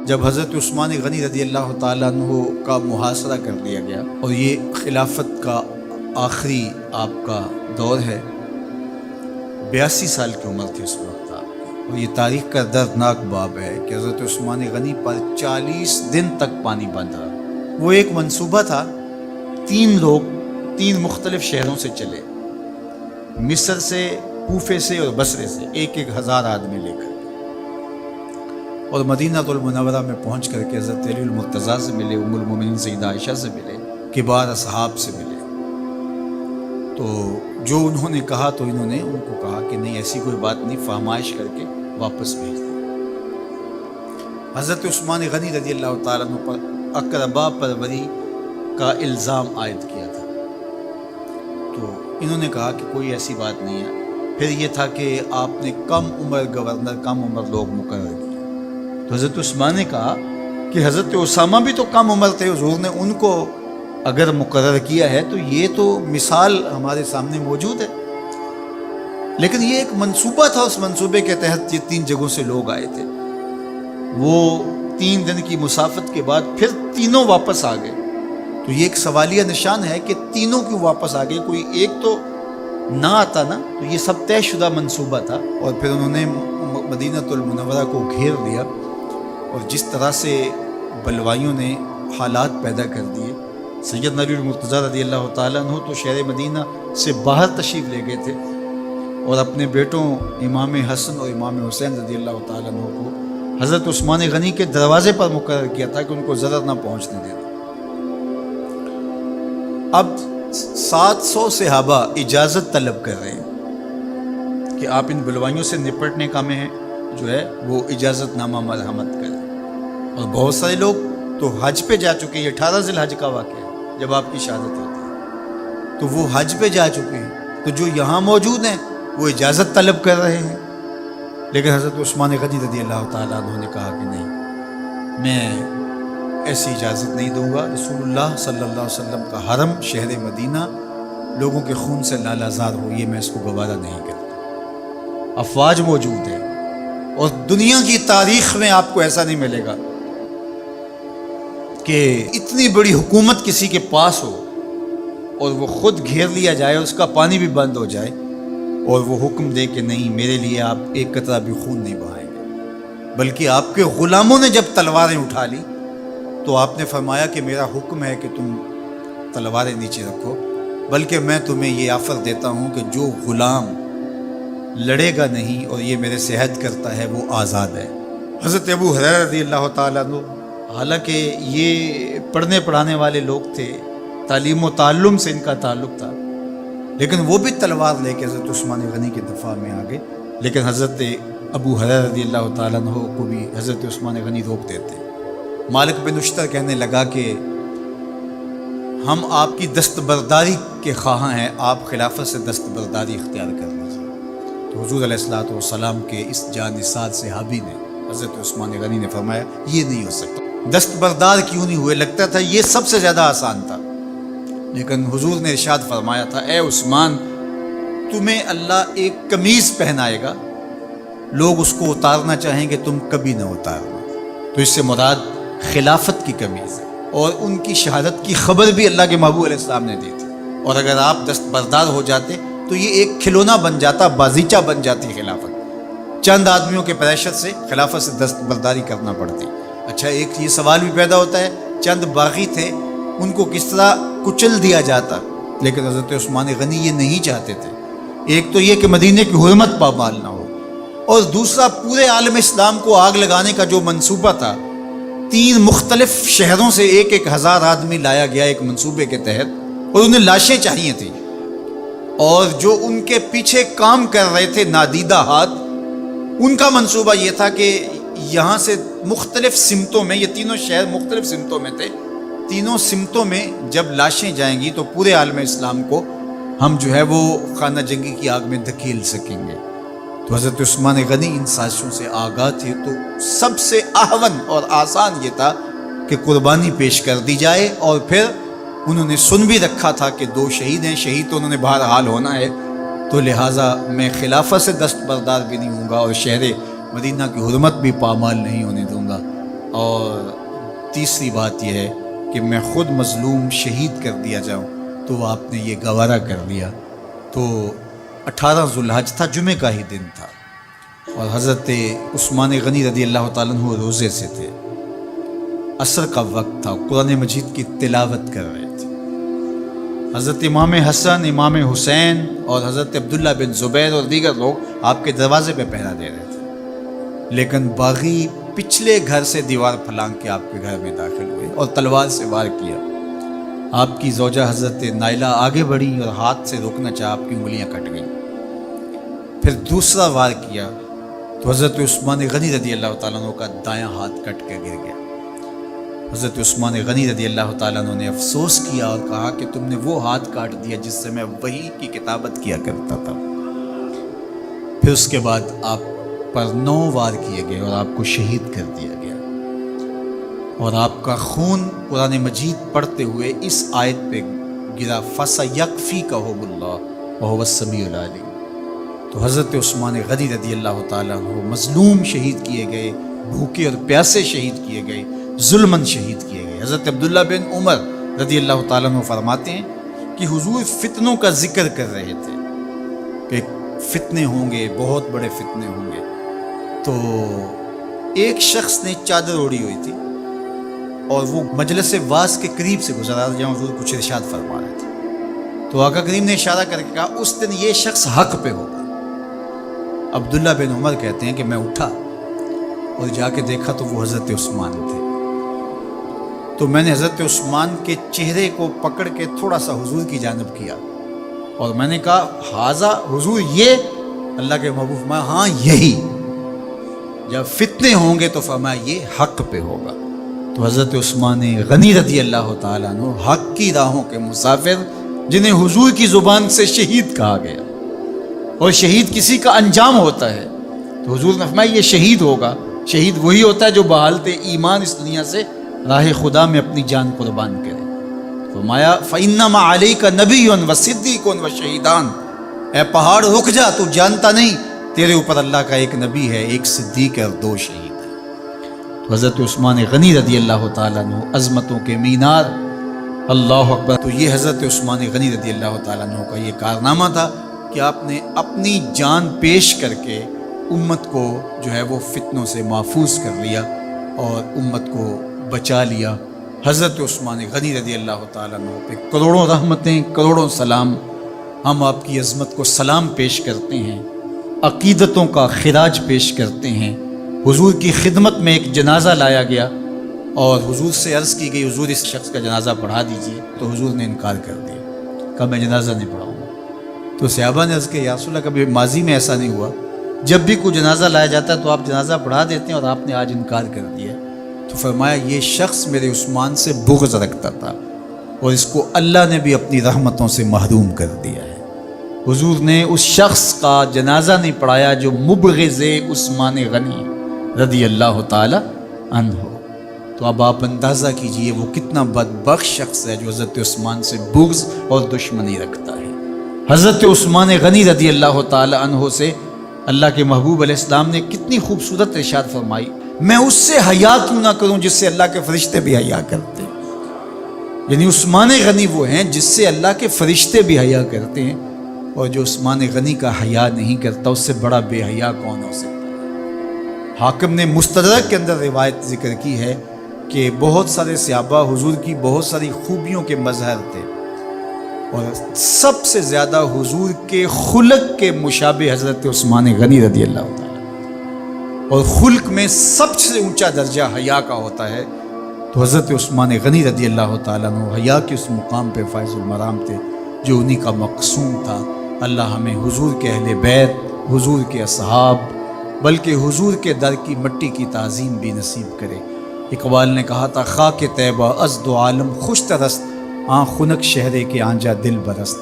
جب حضرت عثمان غنی رضی اللہ تعالیٰ عنہ کا محاصرہ کر دیا گیا اور یہ خلافت کا آخری آپ کا دور ہے، 82 سال کی عمر تھی اس وقت آپ کی، اور یہ تاریخ کا دردناک باب ہے کہ حضرت عثمان غنی پر 40 دن تک پانی بند رہا۔ وہ ایک منصوبہ تھا، 3 لوگ 3 مختلف شہروں سے چلے، مصر سے، کوفے سے اور بصرے سے، 1,000 آدمی لے کر، اور مدینہ المنورہ میں پہنچ کر کے حضرت علی المرتضیٰ سے ملے، ام المومنین سیدہ عائشہ سے ملے، کبار اصحاب سے ملے۔ تو جو انہوں نے کہا تو انہوں نے ان کو کہا کہ نہیں، ایسی کوئی بات نہیں، فرمائش کر کے واپس بھیج دیں۔ حضرت عثمان غنی رضی اللہ تعالیٰ عنہ پر اقربا پروری کا الزام عائد کیا تھا، تو انہوں نے کہا کہ کوئی ایسی بات نہیں ہے۔ پھر یہ تھا کہ آپ نے کم عمر گورنر، کم عمر لوگ مقرر کیے، تو حضرت عثمان نے کہا کہ حضرت اسامہ بھی تو کم عمر تھے، حضور نے ان کو اگر مقرر کیا ہے تو یہ تو مثال ہمارے سامنے موجود ہے، لیکن یہ ایک منصوبہ تھا، اس منصوبے کے تحت یہ 3 جگہوں سے لوگ آئے تھے۔ وہ 3 دن کی مسافت کے بعد پھر تینوں واپس آ گئے، تو یہ ایک سوالیہ نشان ہے کہ تینوں کیوں واپس آ گئے، کوئی ایک تو نہ آتا نا، تو یہ سب طے شدہ منصوبہ تھا۔ اور پھر انہوں نے مدینہ المنورہ کو گھیر لیا، اور جس طرح سے بلوائیوں نے حالات پیدا کر دیے، سید علی المرتضیٰ رضی اللہ تعالیٰ عنہ تو شہر مدینہ سے باہر تشریف لے گئے تھے، اور اپنے بیٹوں امام حسن اور امام حسین رضی اللہ تعالیٰ عنہ کو حضرت عثمان غنی کے دروازے پر مقرر کیا تھا کہ ان کو ضرر نہ پہنچنے دینا۔ اب 700 صحابہ اجازت طلب کر رہے ہیں کہ آپ ان بلوائیوں سے نپٹنے کا میں جو ہے وہ اجازت نامہ مرحمت کریں، اور بہت سارے لوگ تو حج پہ جا چکے ہیں، یہ 18 ذی الحج کا واقعہ ہے جب آپ کی شہادت ہوتی ہے، تو وہ حج پہ جا چکے ہیں، تو جو یہاں موجود ہیں وہ اجازت طلب کر رہے ہیں، لیکن حضرت عثمان غنی رضی اللہ تعالیٰ عنہ نے کہا کہ نہیں، میں ایسی اجازت نہیں دوں گا۔ رسول اللہ صلی اللہ علیہ وسلم کا حرم شہر مدینہ لوگوں کے خون سے لالازار ہو، یہ میں اس کو گوارا نہیں کرتا۔ افواج موجود ہیں، اور دنیا کی تاریخ میں آپ کو ایسا نہیں ملے گا کہ اتنی بڑی حکومت کسی کے پاس ہو اور وہ خود گھیر لیا جائے، اس کا پانی بھی بند ہو جائے، اور وہ حکم دے کہ نہیں، میرے لیے آپ ایک قطرہ بھی خون نہیں بہائیں گے، بلکہ آپ کے غلاموں نے جب تلواریں اٹھا لی تو آپ نے فرمایا کہ میرا حکم ہے کہ تم تلواریں نیچے رکھو، بلکہ میں تمہیں یہ آفر دیتا ہوں کہ جو غلام لڑے گا نہیں اور یہ میرے سے عہد کرتا ہے وہ آزاد ہے۔ حضرت ابو ہریرہ رضی اللہ تعالیٰ عنہ، حالانکہ یہ پڑھنے پڑھانے والے لوگ تھے، تعلیم و تعلم سے ان کا تعلق تھا، لیکن وہ بھی تلوار لے کے حضرت عثمان غنی کے دفاع میں آ گئے، لیکن حضرت ابو ہریرہ رضی اللہ تعالیٰ عنہ کو بھی حضرت عثمان غنی روک دیتے۔ مالک بن نشتر کہنے لگا کہ ہم آپ کی دستبرداری کے خواہاں ہیں، آپ خلافت سے دستبرداری اختیار کر لیجیے۔ تو حضور علیہ الصلوۃ والسلام کے اس جانثار صحابی نے حضرت عثمان غنی نے فرمایا یہ نہیں ہو سکتا۔ دستبردار کیوں نہیں ہوئے؟ لگتا تھا یہ سب سے زیادہ آسان تھا، لیکن حضور نے ارشاد فرمایا تھا، اے عثمان، تمہیں اللہ ایک قمیض پہنائے گا، لوگ اس کو اتارنا چاہیں گے، تم کبھی نہ اتارنا۔ تو اس سے مراد خلافت کی قمیض ہے، اور ان کی شہادت کی خبر بھی اللہ کے محبوب علیہ السلام نے دی تھی، اور اگر آپ دستبردار ہو جاتے تو یہ ایک کھلونا بن جاتا، بازیچہ بن جاتی خلافت، چند آدمیوں کے پریشر سے خلافت سے دستبرداری کرنا پڑتی۔ اچھا، ایک یہ سوال بھی پیدا ہوتا ہے، چند باغی تھے، ان کو کس طرح کچل دیا جاتا، لیکن حضرت عثمان غنی یہ نہیں چاہتے تھے۔ ایک تو یہ کہ مدینے کی حرمت پامال نہ ہو، اور دوسرا پورے عالم اسلام کو آگ لگانے کا جو منصوبہ تھا، 3 مختلف شہروں سے 1,000 آدمی لایا گیا ایک منصوبے کے تحت، اور انہیں لاشیں چاہیے تھیں، اور جو ان کے پیچھے کام کر رہے تھے نادیدہ ہاتھ، ان کا منصوبہ یہ تھا کہ یہاں سے مختلف سمتوں میں، یہ تینوں شہر مختلف سمتوں میں تھے، تینوں سمتوں میں جب لاشیں جائیں گی تو پورے عالم اسلام کو ہم جو ہے وہ خانہ جنگی کی آگ میں دھکیل سکیں گے۔ تو حضرت عثمان غنی ان سازشوں سے آگاہ تھے، تو سب سے اہون اور آسان یہ تھا کہ قربانی پیش کر دی جائے، اور پھر انہوں نے سن بھی رکھا تھا کہ 2 شہید ہیں، شہید تو انہوں نے بہرحال ہونا ہے، تو لہٰذا میں خلافت سے دستبردار بھی نہیں ہوں گا، اور شہر مدینہ کی حرمت بھی پامال نہیں ہونے دوں گا، اور تیسری بات یہ ہے کہ میں خود مظلوم شہید کر دیا جاؤں، تو آپ نے یہ گوارا کر لیا۔ تو 18 ذوالحج تھا، جمعے کا ہی دن تھا، اور حضرت عثمان غنی رضی اللہ تعالیٰ عنہ روزے سے تھے، عصر کا وقت تھا، قرآن مجید کی تلاوت کر رہے تھے۔ حضرت امام حسن، امام حسین اور حضرت عبداللہ بن زبیر اور دیگر لوگ آپ کے دروازے پہ پہرا دے رہے تھے، لیکن باغی پچھلے گھر سے دیوار پھلانگ کے آپ کے گھر میں داخل ہوئے اور تلوار سے وار کیا۔ آپ کی زوجہ حضرت نائلہ آگے بڑھی اور ہاتھ سے روکنا چاہا، آپ کی انگلیاں کٹ گئیں۔ پھر دوسرا وار کیا تو حضرت عثمان غنی رضی اللہ تعالیٰ عنہ کا دایاں ہاتھ کٹ کے گر گیا۔ حضرت عثمان غنی رضی اللہ تعالیٰ عنہ نے افسوس کیا اور کہا کہ تم نے وہ ہاتھ کاٹ دیا جس سے میں وحی کی کتابت کیا کرتا تھا۔ پھر اس کے بعد آپ پر 9 وار کیے گئے اور آپ کو شہید کر دیا گیا، اور آپ کا خون قرآن مجید پڑھتے ہوئے اس آیت پہ گرا، فَسَيَكْفِيكَهُمُ اللَّهُ وَهُوَ السَّمِيعُ الْعَلِيمُ۔ تو حضرت عثمان غنی رضی اللہ تعالیٰ عنہ مظلوم شہید کیے گئے، بھوکے اور پیاسے شہید کیے گئے، ظلماً شہید کیے گئے۔ حضرت عبداللہ بن عمر رضی اللہ تعالیٰ عنہ فرماتے ہیں کہ حضور فتنوں کا ذکر کر رہے تھے کہ فتنے ہوں گے، بہت بڑے فتنے ہوں گے۔ تو ایک شخص نے چادر اوڑھی ہوئی تھی اور وہ مجلس واعظ کے قریب سے گزرا جہاں حضور کچھ ارشاد فرما رہے تھے، تو آقا کریم نے اشارہ کر کے کہا اس دن یہ شخص حق پہ ہوگا۔ عبداللہ بن عمر کہتے ہیں کہ میں اٹھا اور جا کے دیکھا تو وہ حضرت عثمان تھے۔ تو میں نے حضرت عثمان کے چہرے کو پکڑ کے تھوڑا سا حضور کی جانب کیا اور میں نے کہا حاضہ حضور، یہ اللہ کے محبوب فرمایا ہاں یہی، جب فتنے ہوں گے تو فرمایا یہ حق پہ ہوگا۔ تو حضرت عثمان غنی رضی اللہ تعالیٰ عنہ حق کی راہوں کے مسافر، جنہیں حضور کی زبان سے شہید کہا گیا، اور شہید کسی کا انجام ہوتا ہے، تو حضور نے فرمایا یہ شہید ہوگا۔ شہید وہی ہوتا ہے جو بحالت ایمان اس دنیا سے راہ خدا میں اپنی جان قربان کرے۔ فرمایا فَإِنَّمَا عَلَيْكَ نَبِيٌّ وَصِدِّيقٌ وَشَهِيدَانِ، اے پہاڑ رک جا، تو جانتا نہیں تیرے اوپر اللہ کا ایک نبی ہے، ایک صدیق ہے اور 2 شہید ہیں۔ تو حضرت عثمان غنی رضی اللہ تعالیٰ عنہ عظمتوں کے مینار، اللہ اکبر۔ تو یہ حضرت عثمان غنی رضی اللہ تعالیٰ عنہ کا یہ کارنامہ تھا کہ آپ نے اپنی جان پیش کر کے امت کو جو ہے وہ فتنوں سے محفوظ کر لیا اور امت کو بچا لیا۔ حضرت عثمان غنی رضی اللہ تعالیٰ عنہ پہ کروڑوں رحمتیں، کروڑوں سلام۔ ہم آپ کی عظمت کو سلام پیش کرتے ہیں، عقیدتوں کا خراج پیش کرتے ہیں۔ حضور کی خدمت میں ایک جنازہ لایا گیا اور حضور سے عرض کی گئی حضور اس شخص کا جنازہ پڑھا دیجئے، تو حضور نے انکار کر دیا، کہا میں جنازہ نہیں پڑھاؤں گا۔ تو صحابہ نے عرض کیا یا رسول اللہ، کبھی ماضی میں ایسا نہیں ہوا، جب بھی کوئی جنازہ لایا جاتا ہے تو آپ جنازہ پڑھا دیتے ہیں اور آپ نے آج انکار کر دیا۔ تو فرمایا یہ شخص میرے عثمان سے بغض رکھتا تھا اور اس کو اللہ نے بھی اپنی رحمتوں سے محروم کر دیا ہے۔ حضور نے اس شخص کا جنازہ نہیں پڑھایا جو مبغض عثمان غنی رضی اللہ تعالی عنہ۔ تو اب آپ اندازہ کیجئے وہ کتنا بدبخت شخص ہے جو حضرت عثمان سے بغض اور دشمنی رکھتا ہے۔ حضرت عثمان غنی رضی اللہ تعالی عنہ سے اللہ کے محبوب علیہ السلام نے کتنی خوبصورت ارشاد فرمائی، میں اس سے حیا کیوں نہ کروں جس سے اللہ کے فرشتے بھی حیا کرتے ہیں۔ یعنی عثمان غنی وہ ہیں جس سے اللہ کے فرشتے بھی حیا کرتے ہیں، اور جو عثمان غنی کا حیا نہیں کرتا اس سے بڑا بے حیا کون ہو سکتا ہے۔ حاکم نے مستدرک کے اندر روایت ذکر کی ہے کہ بہت سارے صحابہ حضور کی بہت ساری خوبیوں کے مظہر تھے، اور سب سے زیادہ حضور کے خلق کے مشابہ حضرت عثمان غنی رضی اللہ تعالیٰ، اور خلق میں سب سے اونچا درجہ حیا کا ہوتا ہے۔ تو حضرت عثمان غنی رضی اللہ تعالیٰ عنہ حیا کے اس مقام پہ فائز المرام تھے جو انہی کا مقصوم تھا۔ اللہ ہمیں حضور کے اہل بیت، حضور کے اصحاب، بلکہ حضور کے در کی مٹی کی تعظیم بھی نصیب کرے۔ اقبال نے کہا تھا خاک طیبہ از دو عالم خوش ترست، آن خنک شہرے کے آنجا دل برست۔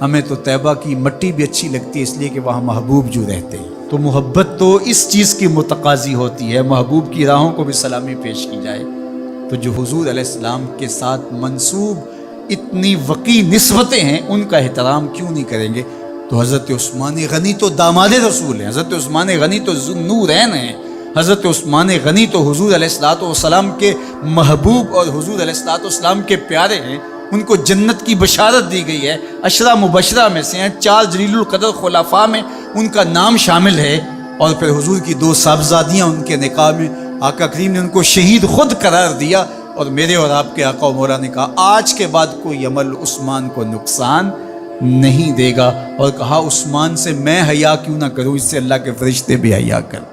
ہمیں تو طیبہ کی مٹی بھی اچھی لگتی ہے اس لیے کہ وہاں محبوب جو رہتے ہیں۔ تو محبت تو اس چیز کی متقاضی ہوتی ہے، محبوب کی راہوں کو بھی سلامی پیش کی جائے۔ تو جو حضور علیہ السلام کے ساتھ منسوب اتنی وقی نسبتیں ہیں ان کا احترام کیوں نہیں کریں گے؟ تو حضرت عثمان غنی تو داماد رسول ہیں، حضرت عثمان غنی تو ذو النورین ہیں، حضرت عثمان غنی تو حضور علیہ الصلوۃ والسلام کے محبوب اور حضور علیہ الصلوۃ والسلام کے پیارے ہیں، ان کو جنت کی بشارت دی گئی ہے، عشرہ مبشرہ میں سے ہیں، 4 جلیل القدر خلفاء میں ان کا نام شامل ہے، اور پھر حضور کی 2 صاحبزادیاں ان کے نکاح میں آقا کریم نے ان کو شہید خود قرار دیا، اور میرے اور آپ کے آقا و مولا نے کہا آج کے بعد کوئی عمل عثمان کو نقصان نہیں دے گا، اور کہا عثمان سے میں حیا کیوں نہ کروں، اس سے اللہ کے فرشتے بھی حیا کر